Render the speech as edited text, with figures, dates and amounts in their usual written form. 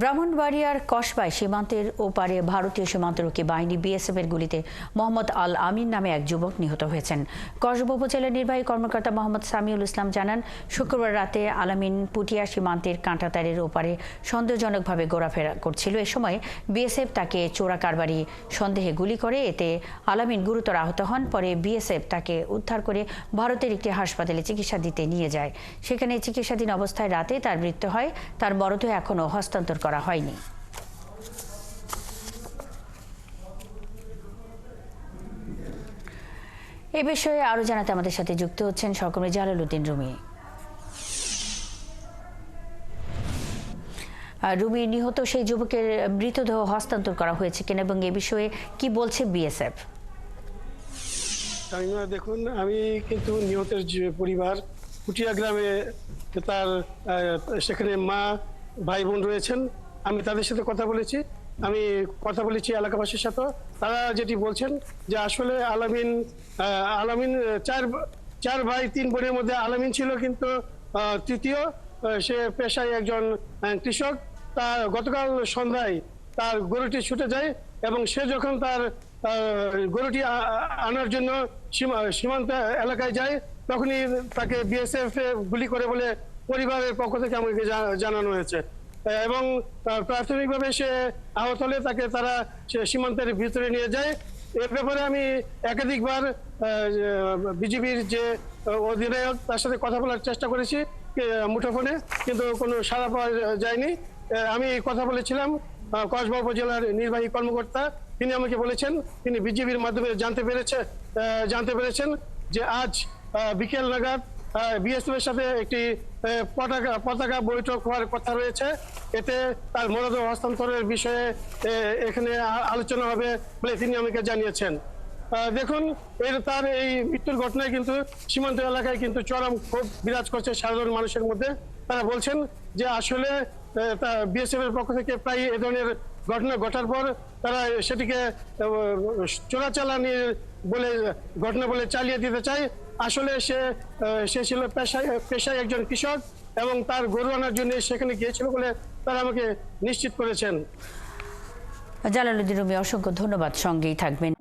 ব্রাহ্মণবাড়িয়ার কসবায় সীমান্তের ওপারে ভারতীয় সীমান্তরক্ষী বাহিনী বিএসএফের গুলিতে মোহাম্মদ আল আমিন নামে এক যুবক নিহত হয়েছেন। কসবা উপজেলার নির্বাহী কর্মকর্তা মোহাম্মদ সামিউল ইসলাম জানান, শুক্রবার রাতে আল আমিন পুটিয়া সীমান্তের কাঁটাতারের ওপারে সন্দেহজনকভাবে ঘোরাফেরা করছিল। এ সময় বিএসএফ তাকে চোরা কারবারি সন্দেহে গুলি করে। এতে আল আমিন গুরুতর আহত হন। পরে বিএসএফ তাকে উদ্ধার করে ভারতের একটি হাসপাতালে চিকিৎসা দিতে নিয়ে যায়। সেখানে চিকিৎসাধীন অবস্থায় রাতে তার মৃত্যু হয়। তার মরদেহ এখনও হস্তান্তর করা হয়নি। এ বিষয়ে আরো জানাতে আমাদের সাথে যুক্ত হচ্ছেন সহকর্মী জালালউদ্দিন রুমি। রুমি, নিহত সেই যুবকের মৃতদেহ হস্তান্তর করা হয়েছে কিনা এবং এ বিষয়ে কি বলছে বিএসএফ? দেখুন, আমি কিন্তু নিহতের যে পরিবার পুটিয়া গ্রামে তার সেখানে মা ভাই বোন রয়েছেন, আমি তাদের সাথে কথা বলেছি এলাকাবাসীর সাথে। তারা যেটি বলছেন যে আসলে আলামিন চার ভাই তিন বোনের মধ্যে আলামিন ছিল কিন্তু তৃতীয়। সে পেশায় একজন কৃষক। তার গতকাল সন্ধ্যায় তার গরুটি ছুটে যায় এবং সে যখন তার গরুটি আনার জন্য সীমান্ত এলাকায় যায়, তখনই তাকে বিএসএফ গুলি করে বলে পরিবারের পক্ষ থেকে আমাকে জানানো হয়েছে এবং প্রাথমিকভাবে সে আহত হলে তারা সীমান্তের ভিতরে নিয়ে যায়। এ ব্যাপারে আমি একাধিকবার বিজিবির যে অধিনায়ক তার সাথে কথা বলার চেষ্টা করেছি মুঠোফোনে, কিন্তু কোনো সাড়া পাওয়া যায়নি। আমি কথা বলেছিলাম কসবা উপজেলার নির্বাহী কর্মকর্তা, তিনি আমাকে বলেছেন তিনি বিজিবির মাধ্যমে জানতে পেরেছেন যে আজ বিকেল নাগাদ বিএসএফের সাথে একটি পতাকা বৈঠক হওয়ার কথা রয়েছে। এতে তার মরদেহ হস্তান্তরের বিষয়ে এখানে আলোচনা হবে বলে তিনি আমাকে জানিয়েছেন। দেখুন, তার এই মৃত্যুর ঘটনায় কিন্তু সীমান্ত এলাকায় কিন্তু চরম ক্ষোভ বিরাজ করছে সাধারণ মানুষের মধ্যে। তারা বলছেন যে আসলে বিএসএফ এর পক্ষ থেকে প্রায় এ ধরনের ঘটনা ঘটার পর তারা সেটিকে চোরাচালানির ঘটনা বলে চালিয়ে দিতে চায়। আসলে সে ছিল পেশায় একজন কৃষক এবং তার গরু আনার জন্য সেখানে গিয়েছিল বলে তারা আমাকে নিশ্চিত করেছেন। জালালউদ্দিন রুমি, অসংখ্য ধন্যবাদ। সঙ্গেই থাকবেন।